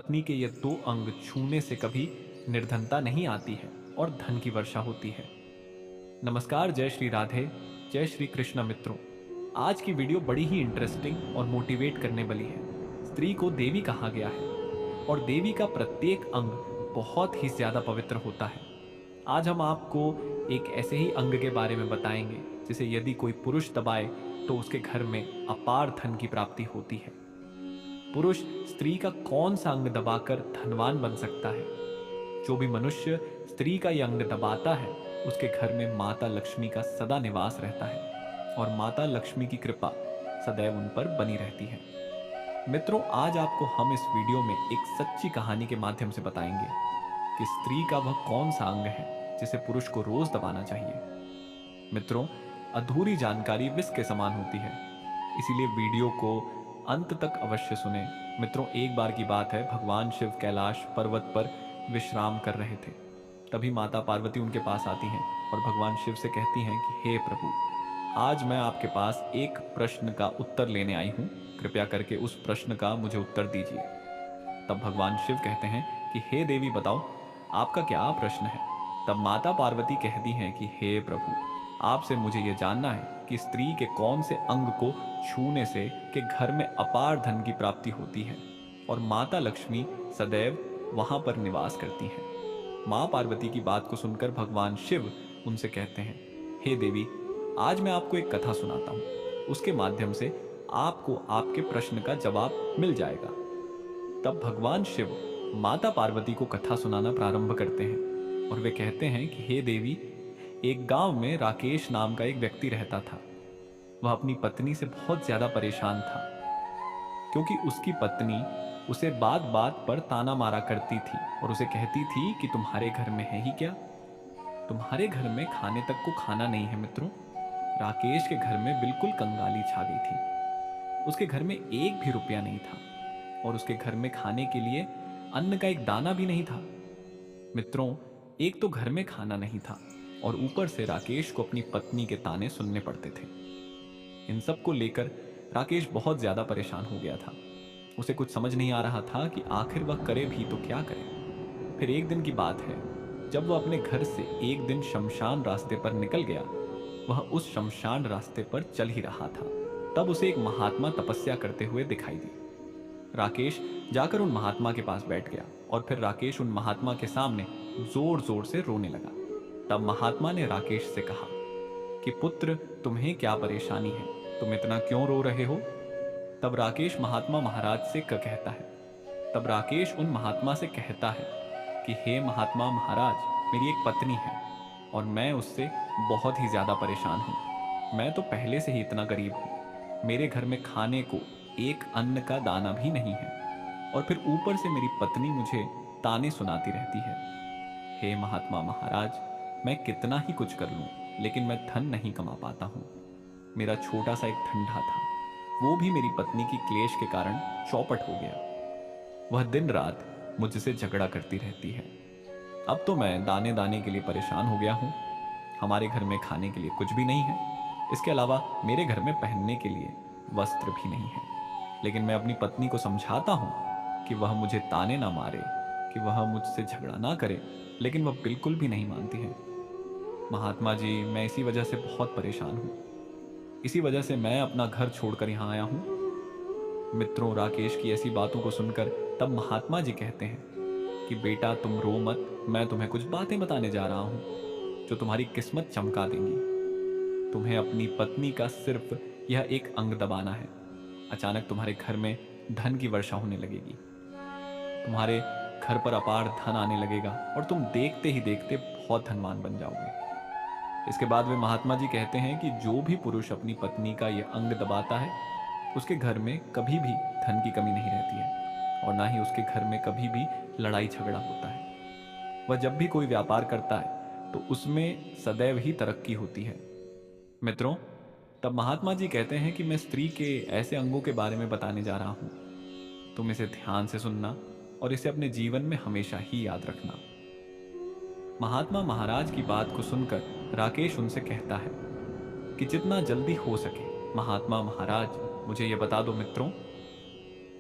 पत्नी के ये दो अंग छूने से कभी निर्धनता नहीं आती है और धन की वर्षा होती है। नमस्कार, जय श्री राधे, जय श्री कृष्ण मित्रों। आज की वीडियो बड़ी ही इंटरेस्टिंग और मोटिवेट करने वाली है। स्त्री को देवी कहा गया है और देवी का प्रत्येक अंग बहुत ही ज्यादा पवित्र होता है। आज हम आपको एक ऐसे ही अंग के बारे में बताएंगे जिसे यदि कोई पुरुष दबाए तो उसके घर में अपार धन की प्राप्ति होती है। पुरुष स्त्री का कौन सा अंग दबाकर धनवान बन सकता है? जो भी मनुष्य स्त्री का यह अंग दबाता है उसके घर में माता लक्ष्मी का सदा निवास रहता है और माता लक्ष्मी की कृपा सदैव उन पर बनी रहती है। मित्रों, आज आपको हम इस वीडियो में एक सच्ची कहानी के माध्यम से बताएंगे कि स्त्री का वह कौन सा अंग है जिसे पुरुष को रोज दबाना चाहिए। मित्रों, अधूरी जानकारी विष के समान होती है, इसीलिए वीडियो को अंत तक अवश्य सुने। मित्रों, एक बार की बात है, भगवान शिव कैलाश पर्वत पर विश्राम कर रहे थे। तभी माता पार्वती उनके पास आती हैं और भगवान शिव से कहती हैं कि हे प्रभु, आज मैं आपके पास एक प्रश्न का उत्तर लेने आई हूँ, कृपया करके उस प्रश्न का मुझे उत्तर दीजिए। तब भगवान शिव कहते हैं कि हे देवी, बताओ आपका क्या प्रश्न है। तब माता पार्वती कहती हैं कि हे प्रभु, आपसे मुझे यह जानना है कि स्त्री के कौन से अंग को छूने से के घर में अपार धन की प्राप्ति होती है और माता लक्ष्मी सदैव वहां पर निवास करती हैं। माँ पार्वती की बात को सुनकर भगवान शिव उनसे कहते हैं, हे देवी, आज मैं आपको एक कथा सुनाता हूँ, उसके माध्यम से आपको आपके प्रश्न का जवाब मिल जाएगा। तब भगवान शिव माता पार्वती को कथा सुनाना प्रारंभ करते हैं और वे कहते हैं कि हे देवी, एक गांव में राकेश नाम का एक व्यक्ति रहता था। वह अपनी पत्नी से बहुत ज्यादा परेशान था क्योंकि उसकी पत्नी उसे बात बात पर ताना मारा करती थी और उसे कहती थी कि तुम्हारे घर में है ही क्या, तुम्हारे घर में खाने तक को खाना नहीं है। मित्रों, राकेश के घर में बिल्कुल कंगाली छा गई थी। उसके घर में एक भी रुपया नहीं था और उसके घर में खाने के लिए अन्न का एक दाना भी नहीं था। मित्रों, एक तो घर में खाना नहीं था और ऊपर से राकेश को अपनी पत्नी के ताने सुनने पड़ते थे। इन सब को लेकर राकेश बहुत ज्यादा परेशान हो गया था। उसे कुछ समझ नहीं आ रहा था कि आखिर वह करे भी तो क्या करे। फिर एक दिन की बात है, जब वह अपने घर से एक दिन शमशान रास्ते पर निकल गया। वह उस शमशान रास्ते पर चल ही रहा था, तब उसे एक महात्मा तपस्या करते हुए दिखाई दी। राकेश जाकर उन महात्मा के पास बैठ गया और फिर राकेश उन महात्मा के सामने जोर जोर से रोने लगा। तब महात्मा ने राकेश से कहा कि पुत्र, तुम्हें क्या परेशानी है, तुम इतना क्यों रो रहे हो। तब राकेश महात्मा महाराज से कहता है तब राकेश उन महात्मा से कहता है कि हे महात्मा महाराज, मेरी एक पत्नी है और मैं उससे बहुत ही ज्यादा परेशान हूँ। मैं तो पहले से ही इतना गरीब हूँ, मेरे घर में खाने को एक अन्न का दाना भी नहीं है और फिर ऊपर से मेरी पत्नी मुझे ताने सुनाती रहती है। हे महात्मा महाराज, मैं कितना ही कुछ कर लूं, लेकिन मैं धन नहीं कमा पाता हूँ। मेरा छोटा सा एक धंधा था, वो भी मेरी पत्नी की क्लेश के कारण चौपट हो गया। वह दिन रात मुझसे झगड़ा करती रहती है। अब तो मैं दाने दाने के लिए परेशान हो गया हूँ। हमारे घर में खाने के लिए कुछ भी नहीं है, इसके अलावा मेरे घर में पहनने के लिए वस्त्र भी नहीं है। लेकिन मैं अपनी पत्नी को समझाता हूँ कि वह मुझे ताने ना मारे, कि वह मुझसे झगड़ा ना करे, लेकिन वह बिल्कुल भी नहीं मानती है। महात्मा जी, मैं इसी वजह से बहुत परेशान हूँ, इसी वजह से मैं अपना घर छोड़कर यहाँ आया हूँ। मित्रों, राकेश की ऐसी बातों को सुनकर तब महात्मा जी कहते हैं कि बेटा, तुम रो मत, मैं तुम्हें कुछ बातें बताने जा रहा हूँ जो तुम्हारी किस्मत चमका देंगी। तुम्हें अपनी पत्नी का सिर्फ यह एक अंग दबाना है, अचानक तुम्हारे घर में धन की वर्षा होने लगेगी, तुम्हारे घर पर अपार धन आने लगेगा और तुम देखते ही देखते बहुत धनवान बन जाओगे। इसके बाद वे महात्मा जी कहते हैं कि जो भी पुरुष अपनी पत्नी का यह अंग दबाता है उसके घर में कभी भी धन की कमी नहीं रहती है और ना ही उसके घर में कभी भी लड़ाई झगड़ा होता है। वह जब भी कोई व्यापार करता है तो उसमें सदैव ही तरक्की होती है। मित्रों, तब महात्मा जी कहते हैं कि मैं स्त्री के ऐसे अंगों के बारे में बताने जा रहा हूं, तुम इसे ध्यान से सुनना और इसे अपने जीवन में हमेशा ही याद रखना। महात्मा महाराज की बात को सुनकर राकेश उनसे कहता है कि जितना जल्दी हो सके महात्मा महाराज, मुझे यह बता दो मित्रों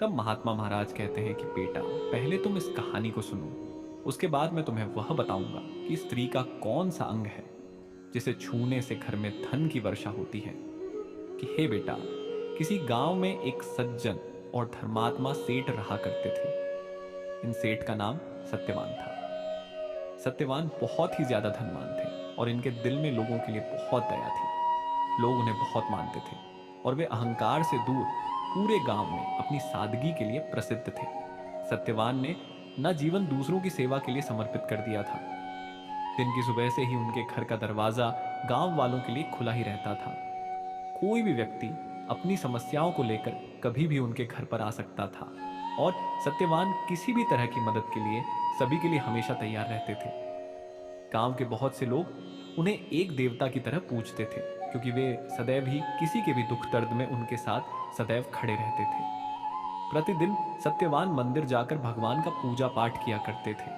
तब महात्मा महाराज कहते हैं कि बेटा, पहले तुम इस कहानी को सुनो, उसके बाद मैं तुम्हें वह बताऊंगा कि स्त्री का कौन सा अंग है जिसे छूने से घर में धन की वर्षा होती है। कि हे बेटा, किसी गांव में एक सज्जन और धर्मात्मा सेठ रहा करते थे। इन सेठ का नाम सत्यवान था। सत्यवान बहुत ही ज्यादा धनवान थे और इनके दिल में लोगों के लिए बहुत दया थी। लोग उन्हें बहुत मानते थे और वे अहंकार से दूर पूरे गांव में अपनी सादगी के लिए प्रसिद्ध थे। सत्यवान ने न जीवन दूसरों की सेवा के लिए समर्पित कर दिया था। दिन की सुबह से ही उनके घर का दरवाजा गांव वालों के लिए खुला ही रहता था। कोई भी व्यक्ति अपनी समस्याओं को लेकर कभी भी उनके घर पर आ सकता था और सत्यवान किसी भी तरह की मदद के लिए सभी के लिए हमेशा तैयार रहते थे। गांव के बहुत से लोग उन्हें एक देवता की तरह पूजते थे, क्योंकि वे सदैव ही किसी के भी दुख दर्द में उनके साथ सदैव खड़े रहते थे। प्रतिदिन सत्यवान मंदिर जाकर भगवान का पूजा पाठ किया करते थे,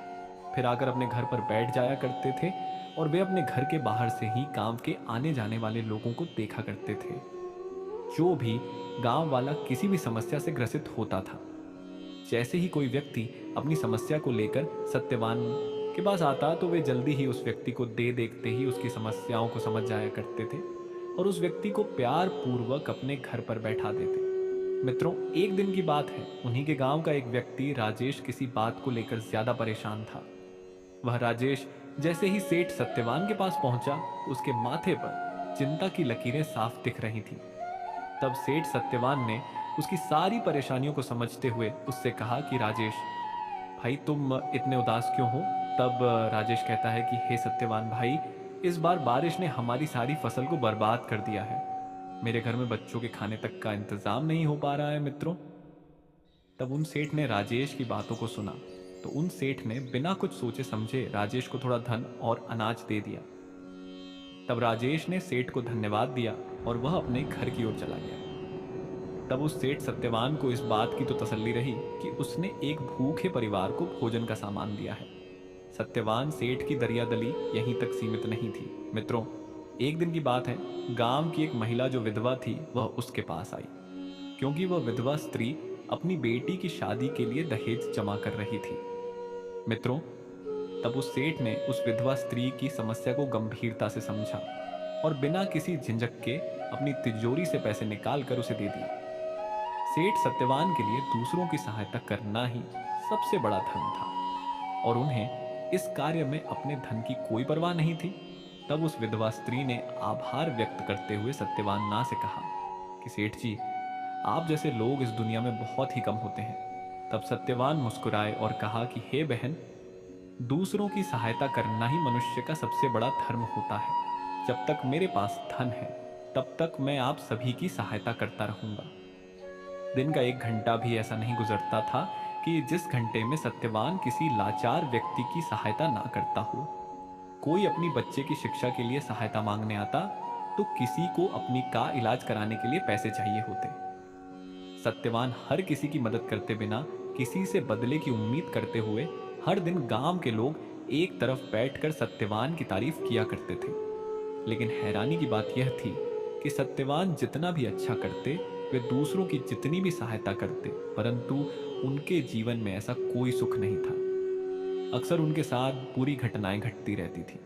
फिर आकर अपने घर पर बैठ जाया करते थे और वे अपने घर के बाहर से ही गांव के आने जाने वाले लोगों को देखा करते थे। जो भी गांव वाला किसी भी समस्या से ग्रसित होता था, जैसे ही कोई व्यक्ति अपनी समस्या को लेकर सत्यवान के पास आता तो वे जल्दी ही उस व्यक्ति को देखते ही उसकी समस्याओं को समझ जाया करते थे और उस व्यक्ति को प्यार पूर्वक अपने घर पर बैठा देते। मित्रों, एक दिन की बात है, उन्हीं के गांव का एक व्यक्ति राजेश किसी बात को लेकर ज्यादा परेशान था। वह राजेश जैसे ही सेठ सत्यवान के पास पहुंचा, उसके माथे पर चिंता की लकीरें साफ दिख रही थीं। तब सेठ सत्यवान ने उसकी सारी परेशानियों को समझते हुए उससे कहा कि राजेश भाई, तुम इतने उदास क्यों हो? तब राजेश कहता है कि हे सत्यवान भाई, इस बार बारिश ने हमारी सारी फसल को बर्बाद कर दिया है। मेरे घर में बच्चों के खाने तक का इंतजाम नहीं हो पा रहा है मित्रों। तब उन सेठ ने राजेश की बातों को सुना तो उन सेठ ने बिना कुछ सोचे समझे राजेश को थोड़ा धन और अनाज दे दिया। तब राजेश ने सेठ को धन्यवाद दिया और वह अपने घर की ओर चला गया। तब उस सेठ सत्यवान को इस बात की तो तसल्ली रही कि उसने एक भूखे परिवार को भोजन का सामान दिया है। सत्यवान सेठ की दरियादली यहीं तक सीमित नहीं थी। मित्रों, एक दिन की बात है, गांव की एक महिला जो विधवा थी वह उसके पास आई, क्योंकि वह विधवा स्त्री अपनी बेटी की शादी के लिए दहेज जमा कर रही थी। मित्रों, तब उस सेठ ने उस विधवा स्त्री की समस्या को गंभीरता से समझा और बिना किसी झिझक के अपनी तिजोरी से पैसे निकाल कर उसे दे दिए। सेठ सत्यवान के लिए दूसरों की सहायता करना ही सबसे बड़ा धर्म था और उन्हें इस कार्य में अपने धन की कोई परवाह नहीं थी। तब उस विधवा स्त्री ने आभार व्यक्त करते हुए सत्यवान ना से कहा कि सेठ जी, आप जैसे लोग इस दुनिया में बहुत ही कम होते हैं। तब सत्यवान मुस्कुराए और कहा कि हे बहन, दूसरों की सहायता करना ही मनुष्य का सबसे बड़ा धर्म होता है। जब तक मेरे पास धन है तब तक मैं आप सभी की सहायता करता रहूंगा। दिन का 1 घंटा भी ऐसा नहीं गुजरता था कि जिस घंटे में सत्यवान किसी लाचार व्यक्ति की सहायता ना करता हो। कोई अपनी बच्चे की शिक्षा के लिए सहायता मांगने आता तो किसी को अपनी का इलाज कराने के लिए पैसे चाहिए होते। सत्यवान हर किसी की मदद करते बिना किसी से बदले की उम्मीद करते हुए हर दिन गांव के लोग एक तरफ बैठकर सत्यवान की तारीफ किया करते थे। लेकिन हैरानी की बात यह थी कि सत्यवान जितना भी अच्छा करते, वे दूसरों की जितनी भी सहायता करते, परंतु उनके जीवन में ऐसा कोई सुख नहीं था। अक्सर उनके साथ बुरी घटनाएं घटती रहती थी।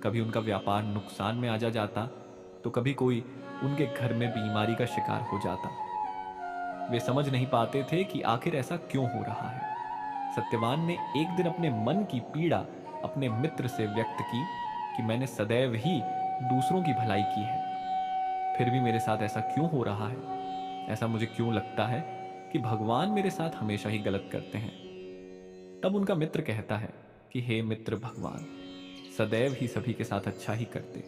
कभी उनका व्यापार नुकसान में आ जाता तो कभी कोई उनके घर में बीमारी का शिकार हो जाता। वे समझ नहीं पाते थे कि आखिर ऐसा क्यों हो रहा है। सत्यवान ने एक दिन अपने मन की पीड़ा अपने मित्र से व्यक्त की कि मैंने सदैव ही दूसरों की भलाई की है, फिर भी मेरे साथ ऐसा क्यों हो रहा है? ऐसा मुझे क्यों लगता है कि भगवान मेरे साथ हमेशा ही गलत करते हैं। तब उनका मित्र कहता है कि हे मित्र, भगवान सदैव ही सभी के साथ अच्छा ही करते।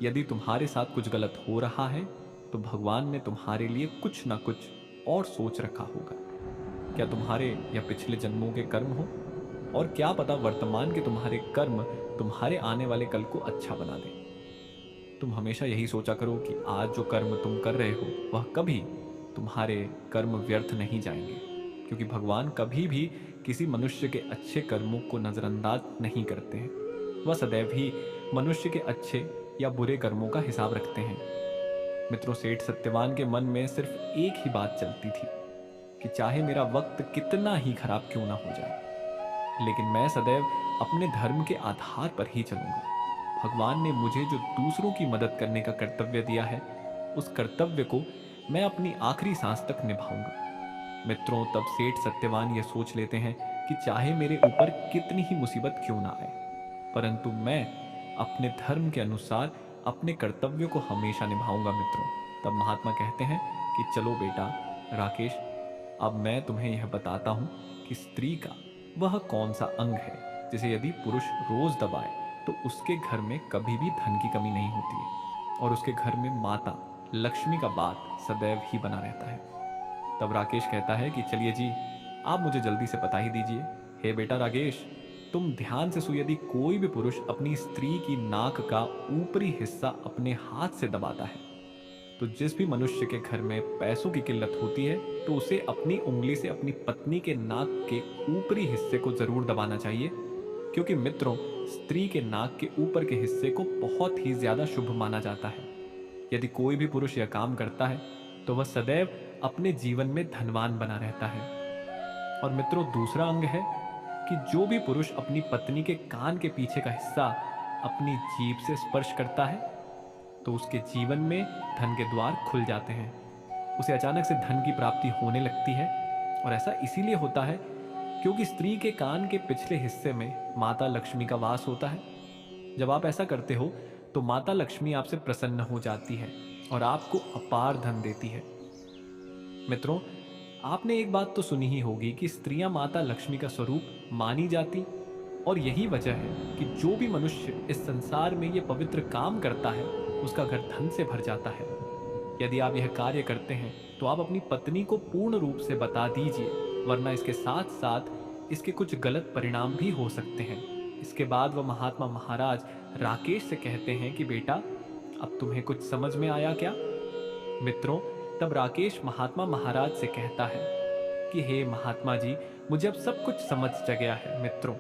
यदि तुम्हारे साथ कुछ गलत हो रहा है तो भगवान ने तुम्हारे लिए कुछ ना कुछ और सोच रखा होगा। क्या तुम्हारे या पिछले जन्मों के कर्म हो, और क्या पता वर्तमान के तुम्हारे कर्म तुम्हारे आने वाले कल को अच्छा बना दे। तुम हमेशा यही सोचा करो कि आज जो कर्म तुम कर रहे हो वह कभी तुम्हारे कर्म व्यर्थ नहीं जाएंगे, क्योंकि भगवान कभी भी किसी मनुष्य के अच्छे कर्मों को नजरअंदाज नहीं करते हैं। वह सदैव ही मनुष्य के अच्छे या बुरे कर्मों का हिसाब रखते हैं। मित्रों, सेठ सत्यवान के मन में सिर्फ एक ही बात चलती थी कि चाहे मेरा वक्त कितना ही खराब क्यों ना हो जाए, लेकिन मैं सदैव अपने धर्म के आधार पर ही चलूंगा। भगवान ने मुझे जो दूसरों की मदद करने का कर्तव्य दिया है, उस कर्तव्य को मैं अपनी आखिरी सांस तक निभाऊंगा। मित्रों, तब सेठ सत्यवान यह सोच लेते हैं कि चाहे मेरे ऊपर कितनी ही मुसीबत क्यों ना आए, परंतु मैं अपने धर्म के अनुसार अपने कर्तव्यों को हमेशा निभाऊंगा। मित्रों, तब महात्मा कहते हैं कि चलो बेटा राकेश, अब मैं तुम्हें यह बताता हूं कि स्त्री का वह कौन सा अंग है जिसे यदि पुरुष रोज दबाए तो उसके घर में कभी भी धन की कमी नहीं होती है और उसके घर में माता लक्ष्मी का बात सदैव ही बना रहता है। तब राकेश कहता है कि चलिए जी, आप मुझे जल्दी से बता ही दीजिए। हे बेटा राकेश, तुम ध्यान से सुनिए, यदि कोई भी पुरुष अपनी स्त्री की नाक का ऊपरी हिस्सा अपने हाथ से दबाता है तो जिस भी मनुष्य के घर में पैसों की किल्लत होती है तो उसे अपनी उंगली से अपनी पत्नी के नाक के ऊपरी हिस्से को जरूर दबाना चाहिए, क्योंकि मित्रों, स्त्री के नाक के ऊपर के हिस्से को बहुत ही ज्यादा शुभ माना जाता है। यदि कोई भी पुरुष यह काम करता है तो वह सदैव अपने जीवन में धनवान बना रहता है। और मित्रों, दूसरा अंग है कि जो भी पुरुष अपनी पत्नी के कान के पीछे का हिस्सा अपनी जीभ से स्पर्श करता है तो उसके जीवन में धन के द्वार खुल जाते हैं, उसे अचानक से धन की प्राप्ति होने लगती है। और ऐसा इसीलिए होता है क्योंकि स्त्री के कान के पिछले हिस्से में माता लक्ष्मी का वास होता है। जब आप ऐसा करते हो तो माता लक्ष्मी आपसे प्रसन्न हो जाती है और आपको अपार धन देती है। मित्रों, आपने एक बात तो सुनी ही होगी कि स्त्रियां माता लक्ष्मी का स्वरूप मानी जाती, और यही वजह है कि जो भी मनुष्य इस संसार में ये पवित्र काम करता है उसका घर धन से भर जाता है। यदि आप यह कार्य करते हैं तो आप अपनी पत्नी को पूर्ण रूप से बता दीजिए, वरना इसके साथ साथ इसके कुछ गलत परिणाम भी हो सकते हैं। इसके बाद वह महात्मा महाराज राकेश से कहते हैं कि बेटा, अब तुम्हें कुछ समझ में आया क्या? मित्रों, तब राकेश महात्मा महाराज से कहता है कि हे महात्मा जी, मुझे अब सब कुछ समझ गया है। मित्रों,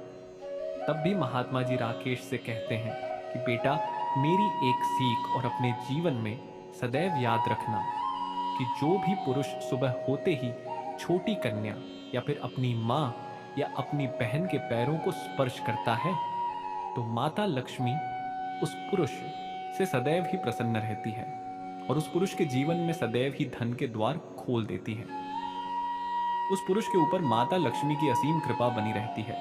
तब भी महात्मा जी राकेश से कहते हैं कि बेटा, मेरी एक सीख और अपने जीवन में सदैव याद रखना कि जो भी पुरुष सुबह होते ही छोटी कन्या या फिर अपनी माँ या अपनी बहन के पैरों को स्पर्श करता है तो माता लक्ष्मी उस पुरुष से सदैव ही प्रसन्न रहती है और उस पुरुष के जीवन में सदैव ही धन के द्वार खोल देती है। उस पुरुष के ऊपर माता लक्ष्मी की असीम कृपा बनी रहती है,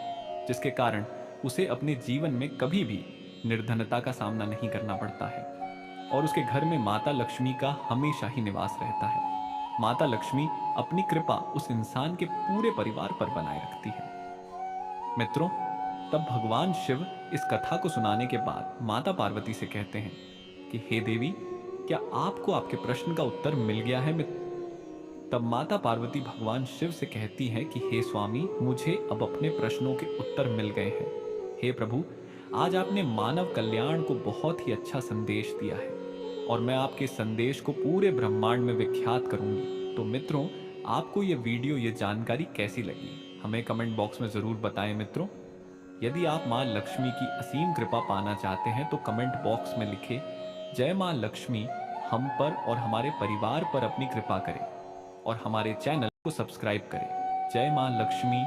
जिसके कारण उसे अपने जीवन में कभी भी निर्धनता का सामना नहीं करना पड़ता है और उसके घर में माता लक्ष्मी का हमेशा ही निवास रहता है। माता लक्ष्मी अपनी कृपा उस इंसान के पूरे परिवार पर बनाए रखती है। मित्रों, तब भगवान शिव इस कथा को सुनाने के बाद माता पार्वती से कहते हैं कि हे देवी, क्या आपको आपके प्रश्न का उत्तर मिल गया है? तब माता पार्वती भगवान शिव से कहती है कि हे स्वामी, मुझे अब अपने प्रश्नों के उत्तर मिल गए हैं। हे प्रभु, आज आपने मानव कल्याण को बहुत ही अच्छा संदेश दिया है और मैं आपके संदेश को पूरे ब्रह्मांड में विख्यात करूंगी। तो मित्रों, आपको ये वीडियो, ये जानकारी कैसी लगी, हमें कमेंट बॉक्स में जरूर बताएं। मित्रों, यदि आप माँ लक्ष्मी की असीम कृपा पाना चाहते हैं तो कमेंट बॉक्स में लिखें, जय माँ लक्ष्मी हम पर और हमारे परिवार पर अपनी कृपा करें, और हमारे चैनल को सब्सक्राइब करें। जय माँ लक्ष्मी।